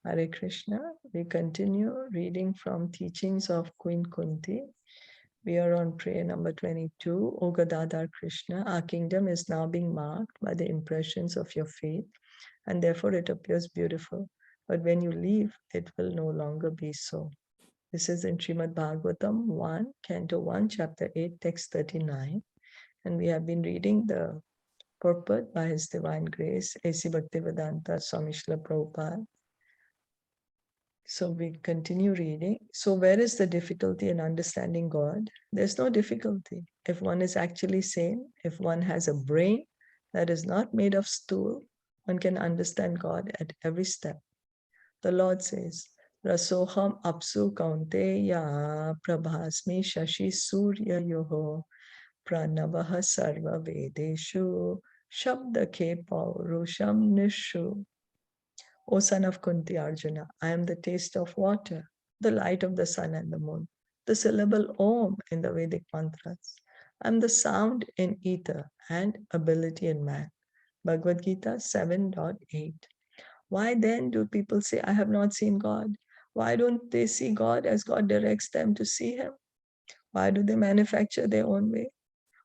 Hare Krishna. We continue reading from Teachings of Queen Kunti. We are on prayer number 22. O Gadadhar Krishna, our kingdom is now being marked by the impressions of your faith, and therefore it appears beautiful. But when you leave, it will no longer be so. This is in Srimad Bhagavatam 1, Canto 1, Chapter 8, Text 39. And we have been reading the purport by His Divine Grace, A.C. Bhaktivedanta Swami Srila Prabhupada. So we continue reading. So where is the difficulty in understanding God? There's no difficulty. If one is actually sane, if one has a brain that is not made of stool, one can understand God at every step. The Lord says, Rasoham apsu kaunteya prabhasmi shashi surya yoho pranavaha sarva vedeshu shabda ke paurusham nishu. O son of Kunti Arjuna, I am the taste of water, the light of the sun and the moon, the syllable Om in the Vedic mantras. I am the sound in ether and ability in man. Bhagavad Gita 7.8. Why then do people say, I have not seen God? Why don't they see God as God directs them to see Him? Why do they manufacture their own way?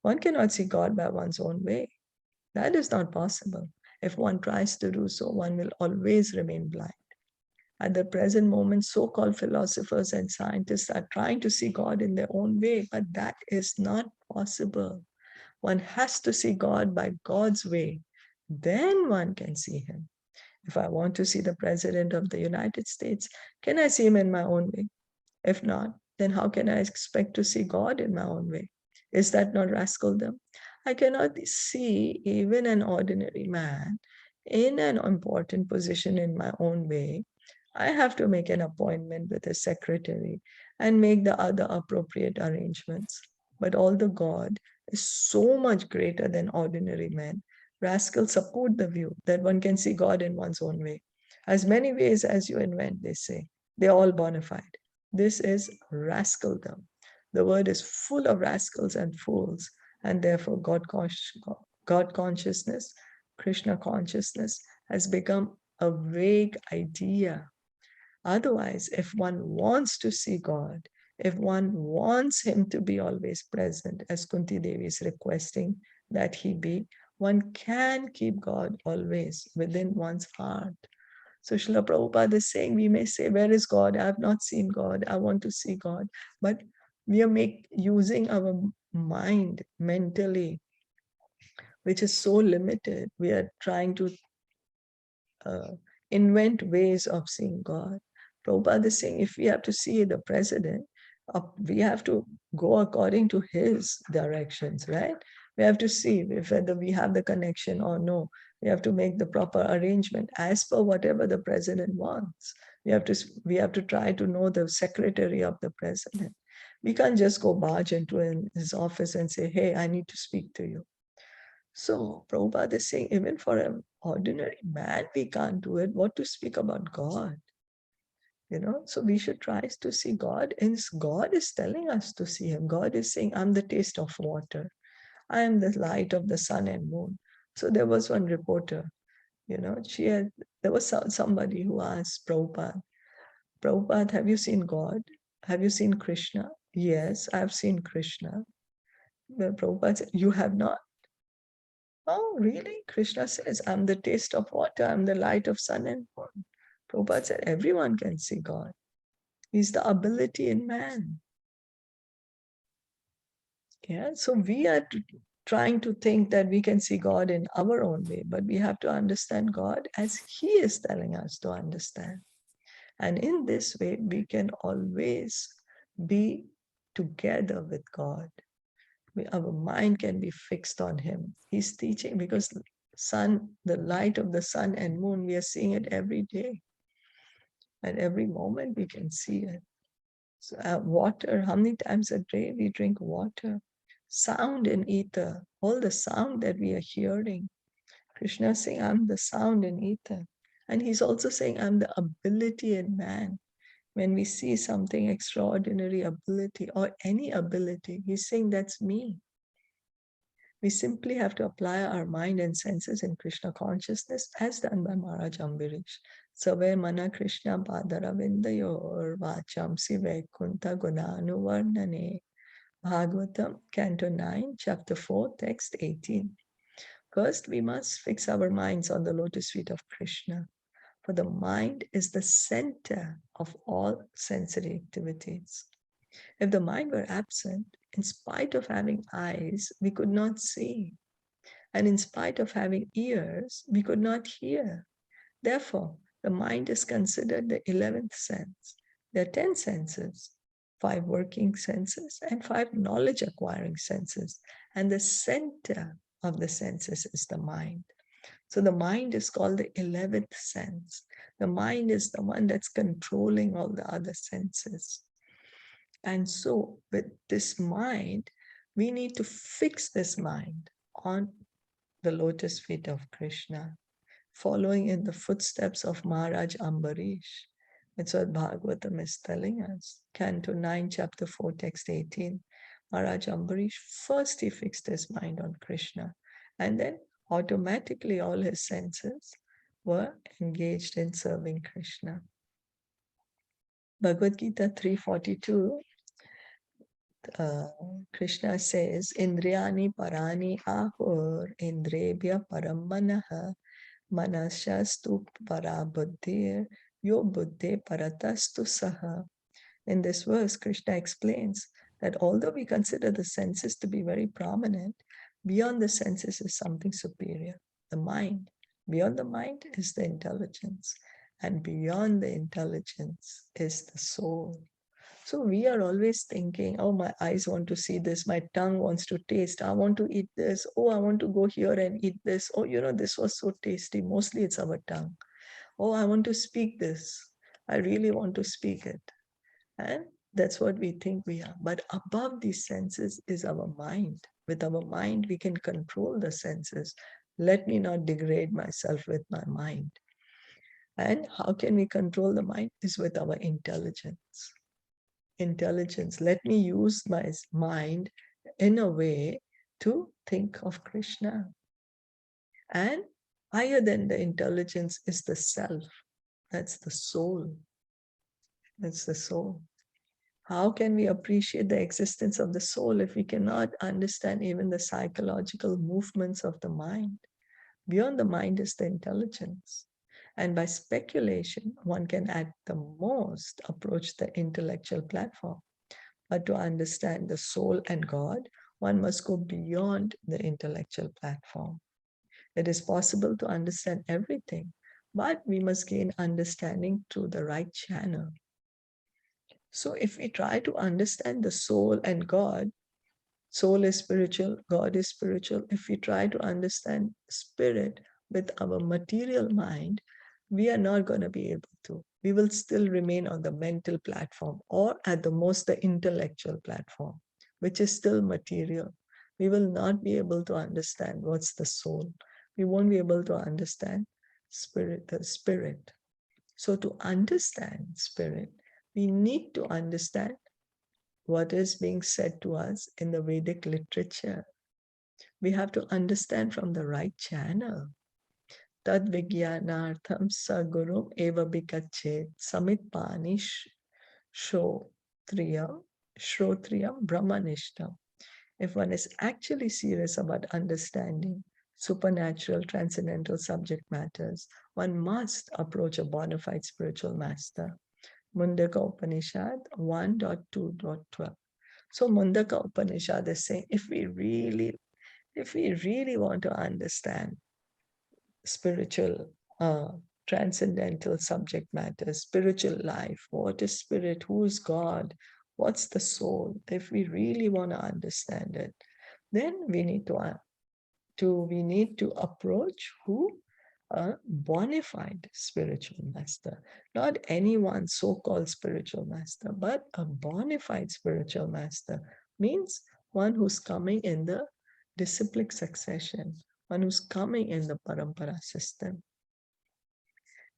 One cannot see God by one's own way. That is not possible. If one tries to do so, one will always remain blind. At the present moment, so-called philosophers and scientists are trying to see God in their own way, but that is not possible. One has to see God by God's way. Then one can see Him. If I want to see the President of the United States, can I see him in my own way? If not, then how can I expect to see God in my own way? Is that not rascaldom? I cannot see even an ordinary man in an important position in my own way. I have to make an appointment with a secretary and make the other appropriate arrangements. But although God is so much greater than ordinary men, rascals support the view that one can see God in one's own way. As many ways as you invent, they say, they're all bona fide. This is rascaldom. The word is full of rascals and fools, and therefore God consciousness, Krishna consciousness has become a vague idea. Otherwise, if one wants to see God, if one wants Him to be always present, as Kunti Devi is requesting that He be, one can keep God always within one's heart. So Srila Prabhupada is saying, we may say, where is God? I have not seen God. I want to see God. But we are using our mind mentally, which is so limited. We are trying to invent ways of seeing God. Prabhupada is saying, if we have to see the president, we have to go according to his directions, right? We have to see whether we have the connection or no. We have to make the proper arrangement as per whatever the president wants. We have to try to know the secretary of the president. We can't just go barge into his office and say, hey, I need to speak to you. So Prabhupada is saying, even for an ordinary man, we can't do it. What to speak about God? So we should try to see God, and God is telling us to see Him. God is saying, I'm the taste of water. I am the light of the sun and moon. So there was one reporter, there was somebody who asked Prabhupada, Prabhupada, have you seen God? Have you seen Krishna? Yes, I have seen Krishna. Well, Prabhupada said, you have not? Oh, really? Krishna says, I'm the taste of water, I'm the light of sun and moon. Prabhupada said, everyone can see God. He's the ability in man. Yeah, so we are trying to think that we can see God in our own way, but we have to understand God as He is telling us to understand. And in this way, we can always be together with God. Our mind can be fixed on Him. He's teaching because the light of the sun and moon, we are seeing it every day. At every moment we can see it. So, water, how many times a day we drink water? Sound in ether, all the sound that we are hearing. Krishna is saying, I'm the sound in ether. And He's also saying, I'm the ability in man. When we see something extraordinary ability or any ability, He's saying, that's me. We simply have to apply our mind and senses in Krishna consciousness as done by Maharaj Ambarish. Save mana Krishna padaravindayor vachamsi vaikunta gunanuvarnane. Bhagavatam, Canto 9, Chapter 4, Text 18. First, we must fix our minds on the lotus feet of Krishna, for the mind is the center of all sensory activities. If the mind were absent, in spite of having eyes, we could not see. And in spite of having ears, we could not hear. Therefore, the mind is considered the 11th sense. There are 10 senses, 5 working senses and 5 knowledge acquiring senses. And the center of the senses is the mind. So the mind is called the 11th sense. The mind is the one that's controlling all the other senses. And so with this mind, we need to fix this mind on the lotus feet of Krishna, following in the footsteps of Maharaj Ambarish. That's what Bhagavatam is telling us. Canto 9, Chapter 4, Text 18. Maharaj Ambarish, first he fixed his mind on Krishna, and then automatically all his senses were engaged in serving Krishna. Bhagavad Gita 3:42, Krishna says, Indriyani parani ahur, indrebhya param manaha, manasyastu para buddhir, yo buddhe paratastu saha. In this verse, Krishna explains that although we consider the senses to be very prominent, beyond the senses is something superior, the mind. Beyond the mind is the intelligence, and beyond the intelligence is the soul. So we are always thinking, oh, my eyes want to see this, my tongue wants to taste, I want to eat this, oh, I want to go here and eat this, oh, this was so tasty. Mostly it's our tongue. Oh, I want to speak this, I really want to speak it. And that's what we think we are. But above these senses is our mind. With our mind, we can control the senses. Let me not degrade myself with my mind. And how can we control the mind? Is with our intelligence. Let me use my mind in a way to think of Krishna. And higher than the intelligence is the self. That's the soul. That's the soul. How can we appreciate the existence of the soul if we cannot understand even the psychological movements of the mind? Beyond the mind is the intelligence. And by speculation, one can at the most approach the intellectual platform. But to understand the soul and God, one must go beyond the intellectual platform. It is possible to understand everything, but we must gain understanding through the right channel. So if we try to understand the soul and God, soul is spiritual, God is spiritual. If we try to understand spirit with our material mind, we are not going to be able to. We will still remain on the mental platform, or at the most the intellectual platform, which is still material. We will not be able to understand what's the soul. We won't be able to understand the spirit. So to understand spirit, we need to understand what is being said to us in the Vedic literature. We have to understand from the right channel. Tad Vijnanartham Sagurum Eva Bikachet Samitpani Shrotriyam Brahmanishtam. If one is actually serious about understanding supernatural, transcendental subject matters, one must approach a bona fide spiritual master. Mundaka Upanishad 1.2.12. So Mundaka Upanishad is saying, if we really want to understand spiritual, transcendental subject matter, spiritual life, what is spirit, who is God, what's the soul, if we really want to understand it, then we need to approach who? A bona fide spiritual master. Not anyone so-called spiritual master, but a bona fide spiritual master means one who's coming in the disciplic succession, one who's coming in the parampara system.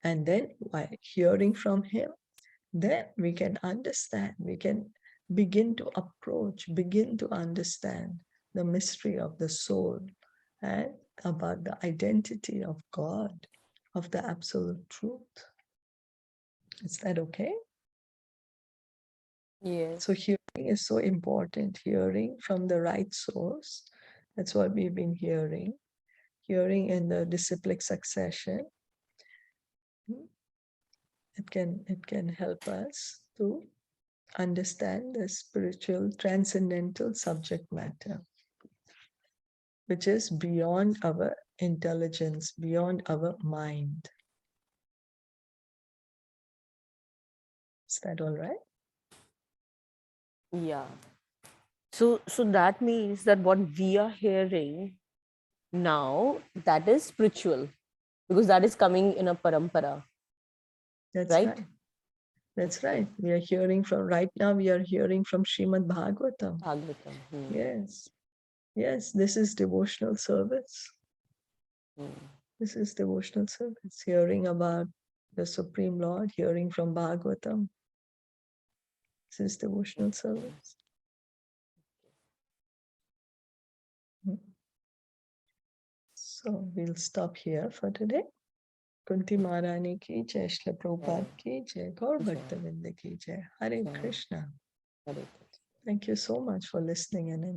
And then by hearing from him, then we can understand, we can begin to approach, begin to understand the mystery of the soul and about the identity of God, of the absolute truth. Is that okay? Yes. So hearing is so important, hearing from the right source. That's what we've been hearing in the disciplic succession. It can help us to understand the spiritual transcendental subject matter, which is beyond our intelligence, beyond our mind. Is that all right? Yeah. So that means that what we are hearing now, that is spiritual, because that is coming in a parampara. That's Right? right. That's right. We are hearing from, right now we are hearing from Srimad Bhagavatam. Bhagavatam. Yes. Yes, this is devotional service. This is devotional service, hearing about the Supreme Lord, hearing from Bhagavatam. This is devotional service. So we'll stop here for today. Kunti Maharani ki jai, Shila Prabhupada ki jai, Gaur Bhaktavinda ki jai. Hare Krishna. Hare. Thank you so much for listening and enjoying.